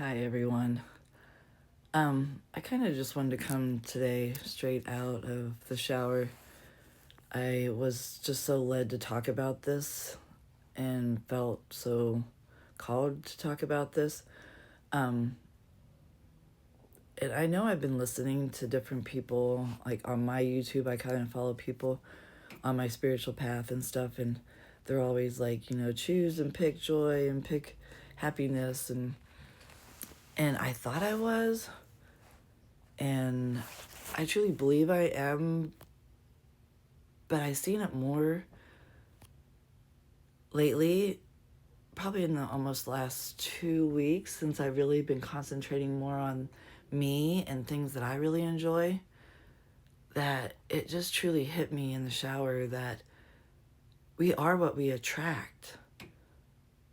Hi everyone. I kind of just wanted to come today straight out of the shower. I was just so led to talk about this and felt so called to talk about this. Um, and I know I've been listening to different people, like on my YouTube, I kind of follow people on my spiritual path and stuff, and they're always like, choose and pick joy and pick happiness, and I thought I was, and I truly believe I am, but I've seen it more lately, probably in the almost last 2 weeks, since I've really been concentrating more on me and things that I really enjoy, that it just truly hit me in the shower that we are what we attract.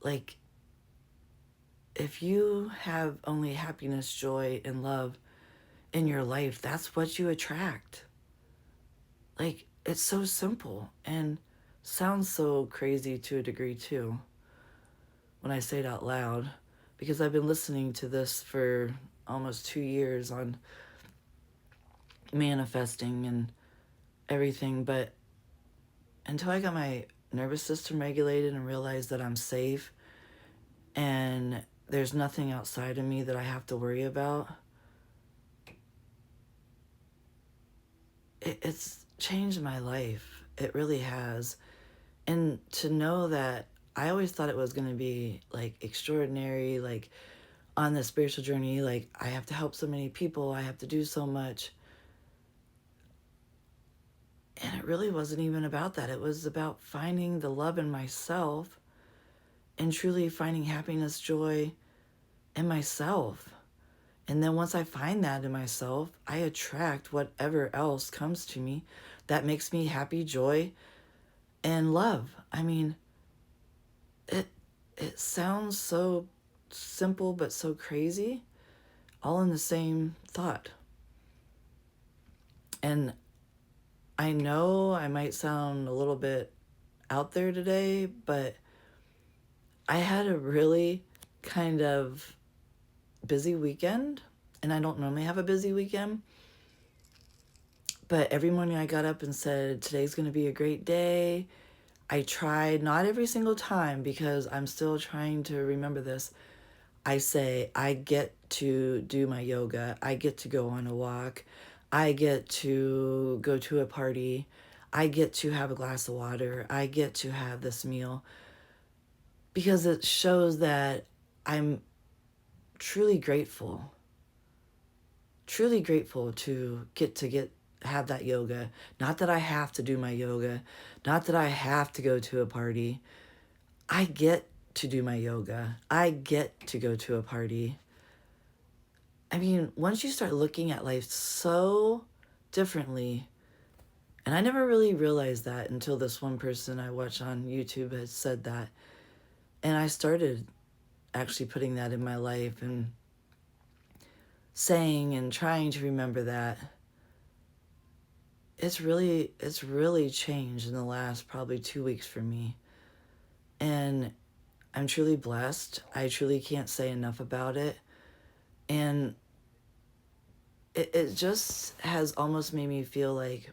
Like, if you have only happiness, joy, and love in your life, that's what you attract. Like, it's so simple and sounds so crazy to a degree too when I say it out loud, because I've been listening to this for almost 2 years on manifesting and everything, but until I got my nervous system regulated and realized that I'm safe and there's nothing outside of me that I have to worry about, it's changed my life. It really has. And to know that I always thought it was going to be like extraordinary, like on the spiritual journey, like I have to help so many people, I have to do so much. And it really wasn't even about that. It was about finding the love in myself and truly finding happiness, joy in myself. And then once I find that in myself, I attract whatever else comes to me that makes me happy, joy, and love. I mean, it it sounds so simple but so crazy, all in the same thought. And I know I might sound a little bit out there today, but I had a really kind of busy weekend, and I don't normally have a busy weekend, but every morning I got up and said, today's going to be a great day. I tried, not every single time, because I'm still trying to remember this. I say, I get to do my yoga. I get to go on a walk. I get to go to a party. I get to have a glass of water. I get to have this meal, because it shows that I'm truly grateful to get have that yoga. Not that I have to do my yoga, not that I have to go to a party. I get to do my yoga. I get to go to a party. I mean, once you start looking at life so differently, and I never really realized that until this one person I watch on YouTube had said that, and I started actually putting that in my life and saying and trying to remember that. It's really changed in the last probably 2 weeks for me. And I'm truly blessed. I truly can't say enough about it. And it just has almost made me feel like,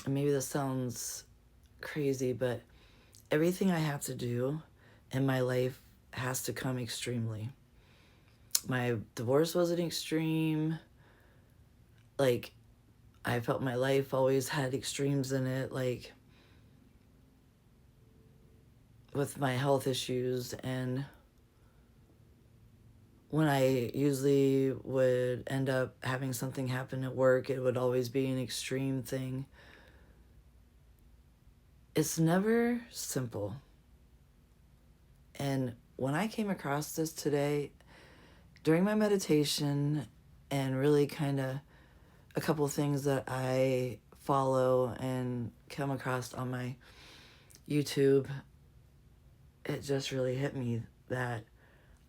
maybe this sounds crazy, but everything I have to do in my life has to come extremely. My divorce was an extreme. Like, I felt my life always had extremes in it, like with my health issues. And when I usually would end up having something happen at work, it would always be an extreme thing. It's never simple. And when I came across this today, during my meditation, and really kind of a couple things that I follow and come across on my YouTube, it just really hit me that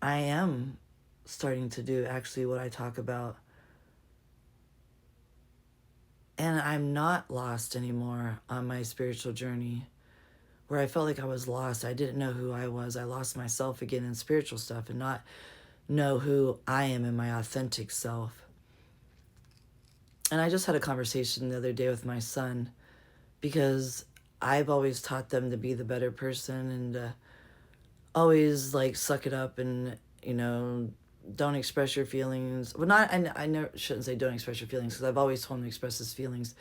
I am starting to do actually what I talk about. And I'm not lost anymore on my spiritual journey. where I felt like I was lost. I didn't know who I was. I lost myself again in spiritual stuff and not know who I am in my authentic self. And I just had a conversation the other day with my son because I've always taught them to be the better person and always like suck it up and, don't express your feelings. Well, not, I never shouldn't say don't express your feelings because I've always told him to express his feelings,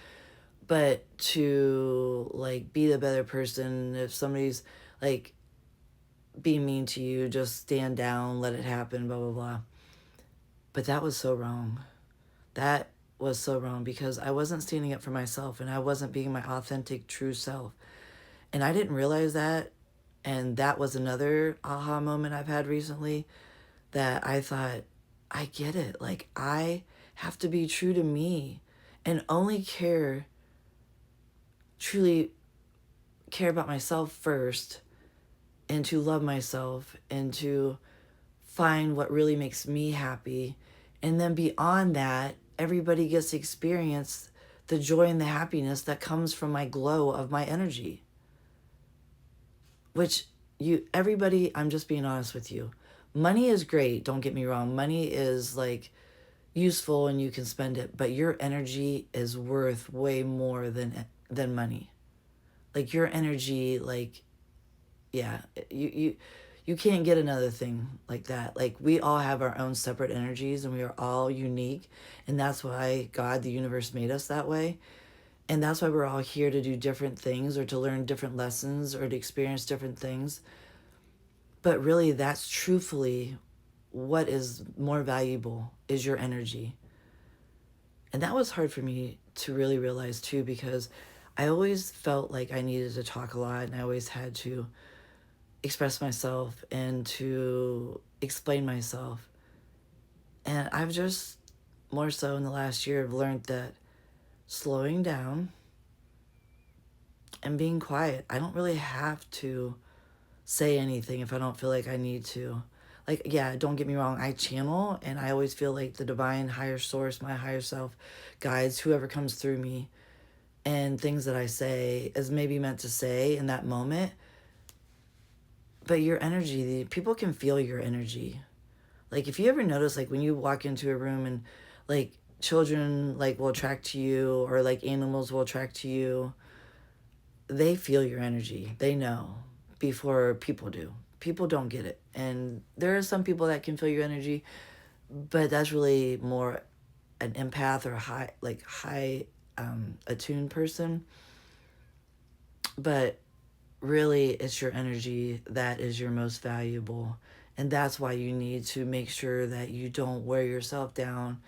but to like be the better person. If somebody's like being mean to you, just stand down, let it happen, blah, blah, blah. But that was so wrong. That was so wrong because I wasn't standing up for myself and I wasn't being my authentic, true self. And I didn't realize that. And that was another aha moment I've had recently that I thought, I get it. Like, I have to be true to me and only truly care about myself first and to love myself and to find what really makes me happy. And then beyond that, everybody gets to experience the joy and the happiness that comes from my glow of my energy. Which everybody, I'm just being honest with you. Money is great, don't get me wrong. Money is like useful and you can spend it, but your energy is worth way more than money. Like your energy, like, yeah, you can't get another thing like that. Like we all have our own separate energies and we are all unique, and that's why God, the universe, made us that way. And that's why we're all here to do different things or to learn different lessons or to experience different things. But really, that's truthfully what is more valuable is your energy. And that was hard for me to really realize too, because I always felt like I needed to talk a lot and I always had to express myself and to explain myself. And I've just more so in the last year have learned that slowing down and being quiet, I don't really have to say anything if I don't feel like I need to. Like, yeah, don't get me wrong, I channel and I always feel like the divine higher source, my higher self, guides whoever comes through me, and things that I say is maybe meant to say in that moment. But your energy, people can feel your energy. Like if you ever notice, like when you walk into a room and like children like will attract to you or like animals will attract to you, they feel your energy. They know before people do. People don't get it. And there are some people that can feel your energy, but that's really more an empath or high attuned person. But really it's your energy that is your most valuable. And that's why you need to make sure that you don't wear yourself down.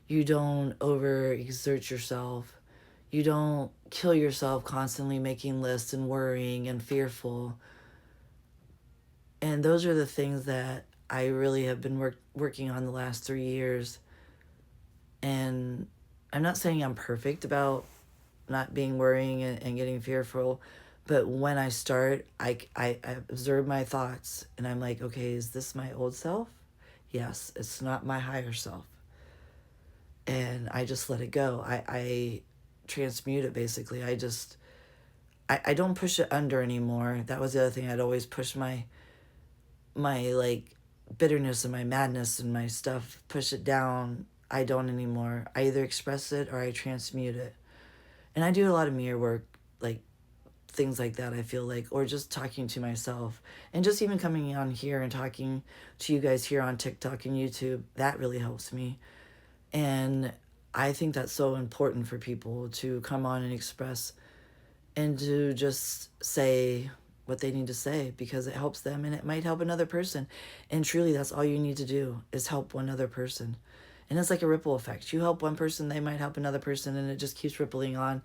You don't overexert yourself. You don't kill yourself constantly making lists and worrying and fearful. And those are the things that I really have been working on the last 3 years. And I'm not saying I'm perfect about not being worrying and getting fearful, but when I start, I observe my thoughts and I'm like, okay, is this my old self? Yes, it's not my higher self. And I just let it go. I transmute it basically. I don't push it under anymore. That was the other thing. I'd always push my like bitterness and my madness and my stuff, push it down. I don't anymore. I either express it or I transmute it. And I do a lot of mirror work, like things like that, I feel like, or just talking to myself and just even coming on here and talking to you guys here on TikTok and YouTube. That really helps me. And I think that's so important for people to come on and express and to just say what they need to say because it helps them and it might help another person. And truly, that's all you need to do is help one other person. And it's like a ripple effect. You help one person, they might help another person, and it just keeps rippling on.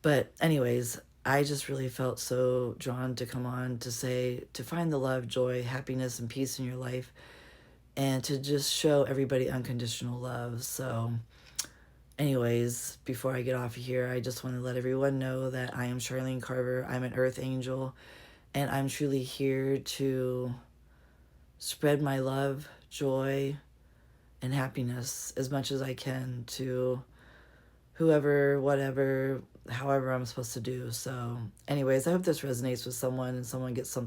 But anyways, I just really felt so drawn to come on to say, to find the love, joy, happiness, and peace in your life, and to just show everybody unconditional love. So anyways, before I get off of here, I just want to let everyone know that I am Charlene Carver. I'm an earth angel, and I'm truly here to spread my love, joy, and happiness as much as I can to whoever, whatever, however I'm supposed to do. So anyways, I hope this resonates with someone and someone gets something